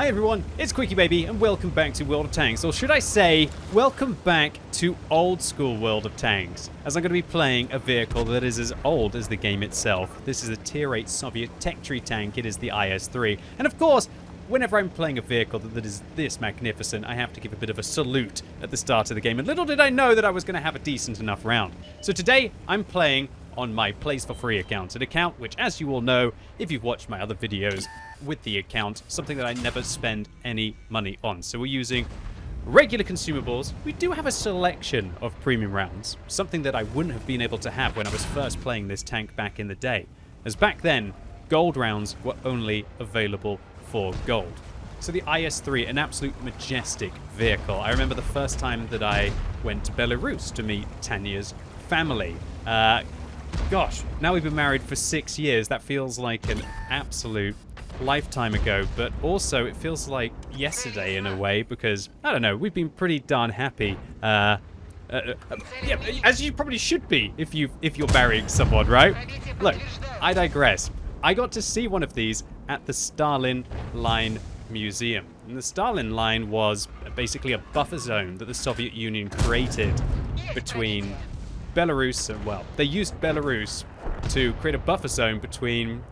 Hi everyone, it's QuickyBaby and welcome back to World of Tanks, or should I say, welcome back to old school World of Tanks, as I'm going to be playing a vehicle that is as old as the game itself. This is a Tier 8 Soviet tech tree tank, it is the IS-3, and of course, whenever I'm playing a vehicle that is this magnificent, I have to give a bit of a salute at the start of the game, and little did I know that I was going to have a decent enough round. So today, I'm playing on my Plays for Free account, an account which, as you all know, if you've watched my other videos with the account, something that I never spend any money on. So we're using regular consumables. We do have a selection of premium rounds, something that I wouldn't have been able to have when I was first playing this tank back in the day, as back then, gold rounds were only available for gold. So the IS-3, an absolute majestic vehicle. I remember the first time that I went to Belarus to meet Tanya's family. Gosh, now we've been married for 6 years. That feels like an absolute lifetime ago, but also it feels like yesterday in a way, because, I don't know, we've been pretty darn happy. Yeah, as you probably should be if you're marrying someone, right? Look, I digress. I got to see one of these at the Stalin Line Museum. And the Stalin Line was basically a buffer zone that the Soviet Union created between Belarus and, well, they used Belarus to create a buffer zone between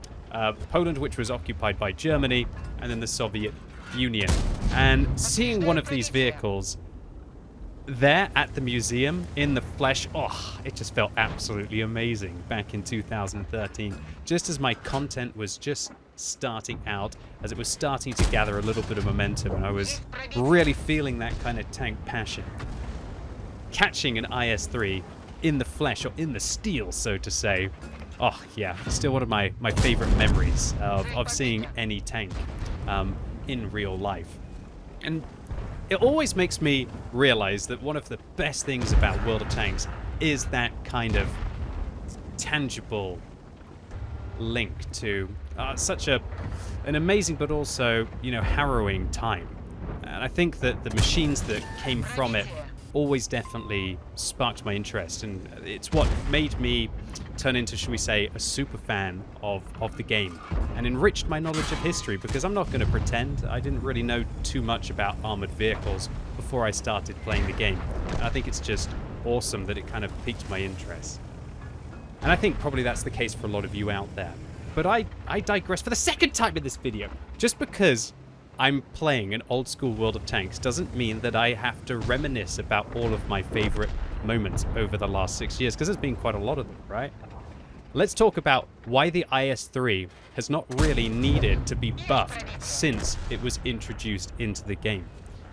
Poland, which was occupied by Germany, and then the Soviet Union. And seeing one of these vehicles there at the museum in the flesh, oh, it just felt absolutely amazing back in 2013. Just as my content was just starting out, as it was starting to gather a little bit of momentum, and I was really feeling that kind of tank passion. Catching an IS-3 in the flesh, or in the steel, so to say. Oh, yeah, still one of my favorite memories of seeing any tank in real life. And it always makes me realize that one of the best things about World of Tanks is that kind of tangible link to such an amazing but also, you know, harrowing time. And I think that the machines that came from it always definitely sparked my interest, and it's what made me turn into, should we say, a super fan of the game, and enriched my knowledge of history, because I'm not going to pretend I didn't really know too much about armored vehicles before I started playing the game. And I think it's just awesome that it kind of piqued my interest. And I think probably that's the case for a lot of you out there. But I digress for the second time in this video. Just because I'm playing an old school World of Tanks doesn't mean that I have to reminisce about all of my favorite moments over the last 6 years, because there's been quite a lot of them, right? Let's talk about why the IS-3 has not really needed to be buffed since it was introduced into the game.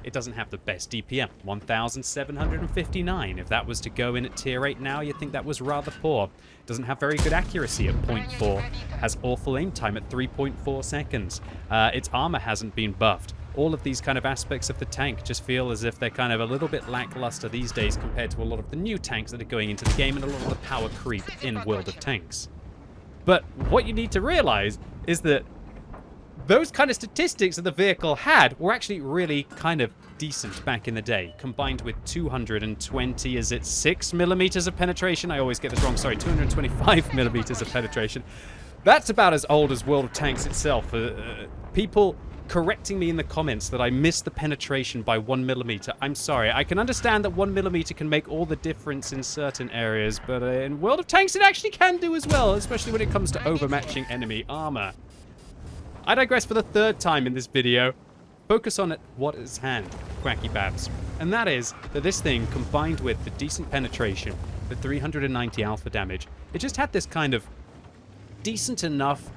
It doesn't have the best DPM, 1,759. If that was to go in at Tier 8 now, you'd think that was rather poor. It doesn't have very good accuracy at 0.4, has awful aim time at 3.4 seconds. Its armor hasn't been buffed. All of these kind of aspects of the tank just feel as if they're kind of a little bit lackluster these days compared to a lot of the new tanks that are going into the game and a lot of the power creep in World of Tanks. But what you need to realize is that those kind of statistics that the vehicle had were actually really kind of decent back in the day, combined with 220, is it 6 millimeters of penetration? I always get this wrong, sorry, 225 millimeters of penetration. That's about as old as World of Tanks itself. People correcting me in the comments that I missed the penetration by 1 millimeter. I'm sorry, I can understand that 1 millimeter can make all the difference in certain areas, but in World of Tanks it actually can do as well, especially when it comes to overmatching enemy armor. I digress for the third time in this video. Focus on what is hand, Quacky Babs. And that is that this thing, combined with the decent penetration, the 390 alpha damage, it just had this kind of decent enough,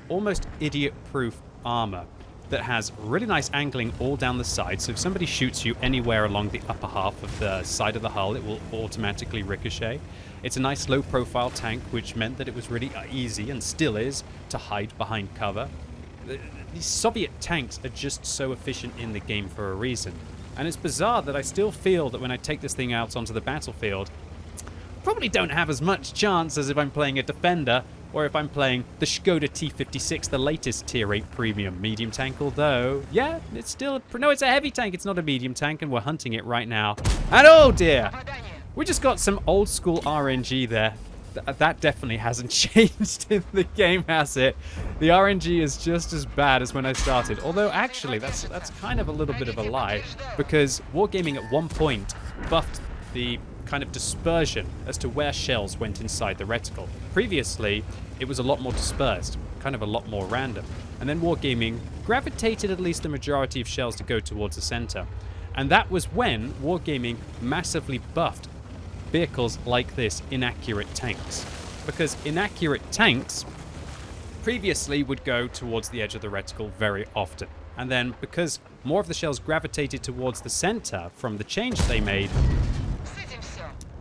almost idiot-proof armor that has really nice angling all down the side, so if somebody shoots you anywhere along the upper half of the side of the hull, it will automatically ricochet. It's a nice low-profile tank, which meant that it was really easy, and still is, to hide behind cover. These Soviet tanks are just so efficient in the game for a reason. And it's bizarre that I still feel that when I take this thing out onto the battlefield, I probably don't have as much chance as if I'm playing a Defender, or if I'm playing the Skoda T56, the latest Tier 8 premium medium tank, although, yeah, it's still, no, it's a heavy tank, it's not a medium tank, and we're hunting it right now. And oh dear, we just got some old school RNG there. That definitely hasn't changed in the game, has it? The RNG is just as bad as when I started. Although, actually, that's kind of a little bit of a lie, because Wargaming at one point buffed the kind of dispersion as to where shells went inside the reticle. Previously, it was a lot more dispersed, kind of a lot more random. And then Wargaming gravitated at least the majority of shells to go towards the center. And that was when Wargaming massively buffed vehicles like this, inaccurate tanks. Because inaccurate tanks previously would go towards the edge of the reticle very often. And then because more of the shells gravitated towards the center from the change they made,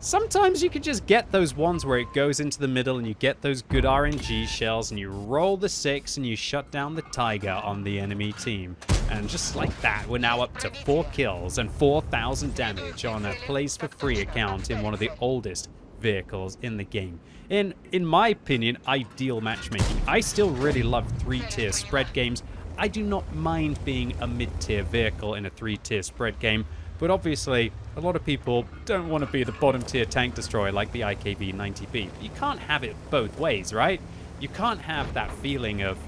sometimes you can just get those ones where it goes into the middle and you get those good RNG shells and you roll the 6 and you shut down the Tiger on the enemy team. And just like that, we're now up to 4 kills and 4,000 damage on a plays for free account in one of the oldest vehicles in the game. In my opinion, ideal matchmaking. I still really love 3-tier spread games. I do not mind being a mid-tier vehicle in a 3-tier spread game. But obviously, a lot of people don't want to be the bottom-tier tank destroyer like the IKV-90B. You can't have it both ways, right? You can't have that feeling of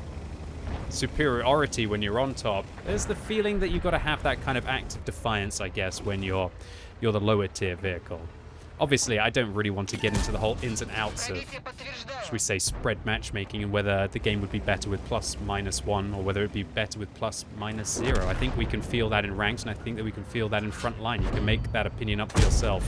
superiority when you're on top. There's the feeling that you've got to have that kind of act of defiance, I guess, when you're the lower-tier vehicle. Obviously, I don't really want to get into the whole ins and outs of, should we say, spread matchmaking and whether the game would be better with +-1 or whether it would be better with +-0. I think we can feel that in ranks, and I think that we can feel that in front line. You can make that opinion up for yourself.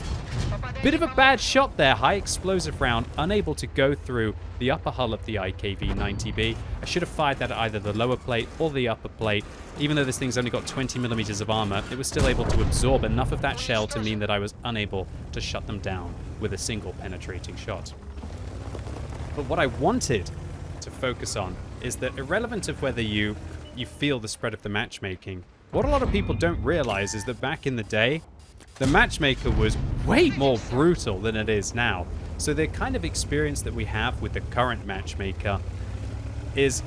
Bit of a bad shot there. High explosive round, unable to go through the upper hull of the IKV-90B. I should have fired that at either the lower plate or the upper plate. Even though this thing's only got 20 millimeters of armor, it was still able to absorb enough of that shell to mean that I was unable to shut them down with a single penetrating shot. But what I wanted to focus on is that irrelevant of whether you feel the spread of the matchmaking, what a lot of people don't realize is that back in the day, the matchmaker was way more brutal than it is now. So the kind of experience that we have with the current matchmaker is,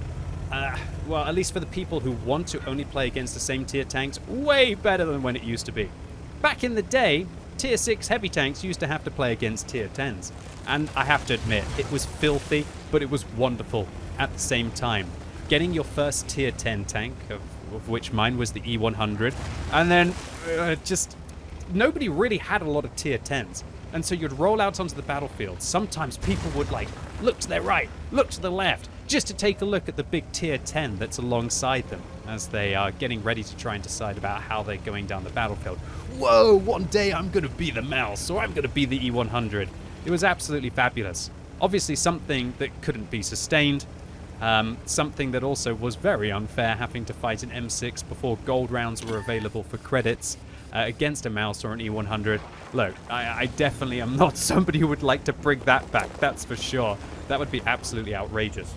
well, at least for the people who want to only play against the same tier tanks, way better than when it used to be. Back in the day, tier 6 heavy tanks used to have to play against tier 10s. And I have to admit, it was filthy, but it was wonderful at the same time. Getting your first tier 10 tank, of which mine was the E100, and then just nobody really had a lot of tier 10s. And so you'd roll out onto the battlefield. Sometimes people would like look to their right, look to the left, just to take a look at the big tier 10 that's alongside them as they are getting ready to try and decide about how they're going down the battlefield. Whoa, one day I'm going to be the mouse, or I'm going to be the E100. It was absolutely fabulous. Obviously something that couldn't be sustained. Something that also was very unfair, having to fight an M6 before gold rounds were available for credits against a mouse or an E100. Look, I definitely am not somebody who would like to bring that back, that's for sure. That would be absolutely outrageous.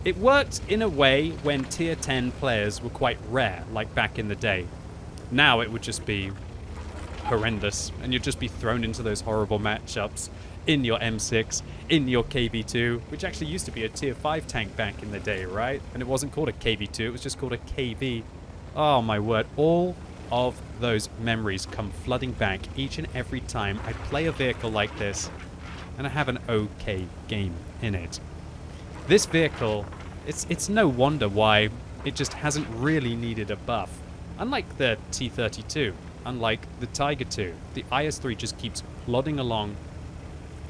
It worked in a way when tier 10 players were quite rare, like back in the day. Now it would just be horrendous, and you'd just be thrown into those horrible matchups in your M6, in your KV2, which actually used to be a tier 5 tank back in the day, right? And it wasn't called a KV2, it was just called a KV. Oh my word, all of those memories come flooding back each and every time I play a vehicle like this and I have an okay game in it. This vehicle, it's no wonder why it just hasn't really needed a buff. Unlike the T-32, unlike the Tiger II, the IS-3 just keeps plodding along,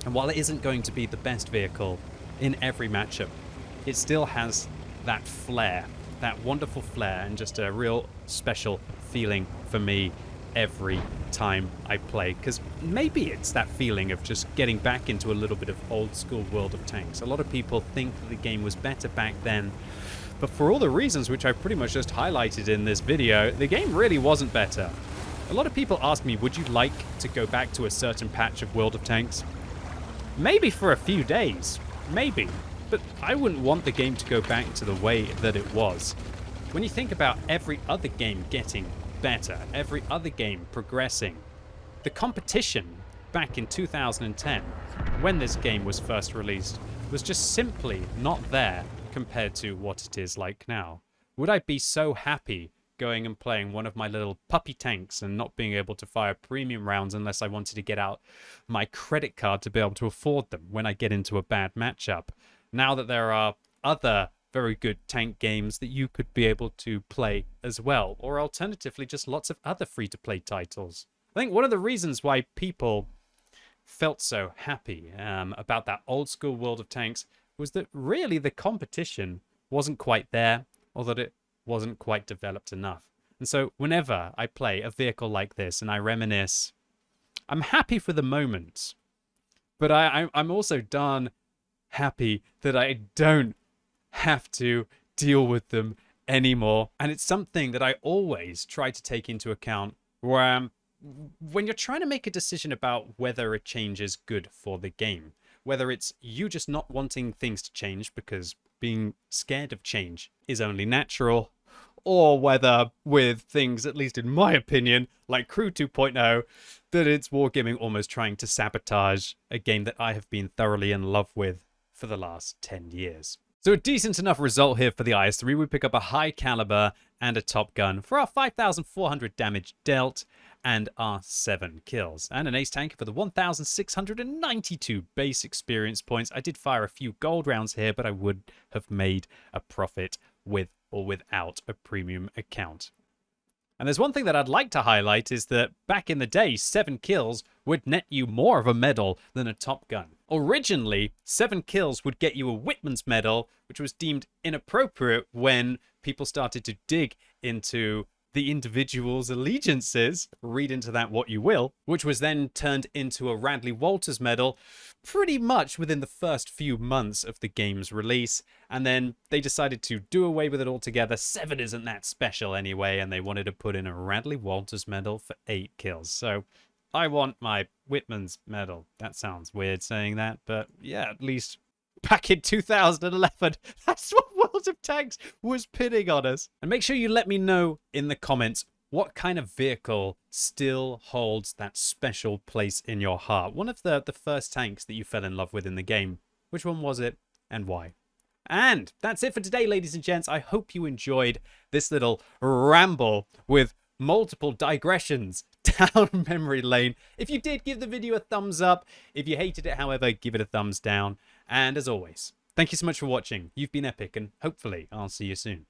and while it isn't going to be the best vehicle in every matchup, it still has that flair, that wonderful flair, and just a real special feeling for me every time I play. Because maybe it's that feeling of just getting back into a little bit of old school World of Tanks. A lot of people think that the game was better back then, but for all the reasons which I pretty much just highlighted in this video, the game really wasn't better. A lot of people ask me, would you like to go back to a certain patch of World of Tanks? Maybe for a few days, maybe, but I wouldn't want the game to go back to the way that it was. When you think about every other game getting better, every other game progressing, the competition back in 2010, when this game was first released, was just simply not there compared to what it is like now. Would I be so happy going and playing one of my little puppy tanks and not being able to fire premium rounds unless I wanted to get out my credit card to be able to afford them when I get into a bad matchup. Now that there are other very good tank games that you could be able to play as well, or alternatively just lots of other free-to-play titles. I think one of the reasons why people felt so happy about that old school World of Tanks was that really the competition wasn't quite there, or that it wasn't quite developed enough. And so whenever I play a vehicle like this and I reminisce, I'm happy for the moment, but I'm also darn happy that I don't have to deal with them anymore. And it's something that I always try to take into account where when you're trying to make a decision about whether a change is good for the game, whether it's you just not wanting things to change because being scared of change is only natural, or whether with things, at least in my opinion, like Crew 2.0, that it's wargaming almost trying to sabotage a game that I have been thoroughly in love with for the last 10 years. So a decent enough result here for the IS-3. We pick up a high caliber and a top gun for our 5,400 damage dealt and our 7 kills. And an ace tank for the 1,692 base experience points. I did fire a few gold rounds here, but I would have made a profit with or without a premium account. And there's one thing that I'd like to highlight is that back in the day, 7 kills would net you more of a medal than a top gun. Originally, 7 kills would get you a Whitman's medal, which was deemed inappropriate when people started to dig into the individual's allegiances, read into that what you will, which was then turned into a Radley Walters medal pretty much within the first few months of the game's release. And then they decided to do away with it altogether. 7 isn't that special anyway, and they wanted to put in a Radley Walters medal for 8 kills. So I want my Whitman's medal. That sounds weird saying that, but yeah, at least back in 2011, that's what World of Tanks was pinning on us. And make sure you let me know in the comments what kind of vehicle still holds that special place in your heart. One of the first tanks that you fell in love with in the game. Which one was it and why? And that's it for today, ladies and gents. I hope you enjoyed this little ramble with multiple digressions down memory lane. If you did, give the video a thumbs up. If you hated it, however, give it a thumbs down. And as always, thank you so much for watching. You've been epic, and hopefully I'll see you soon.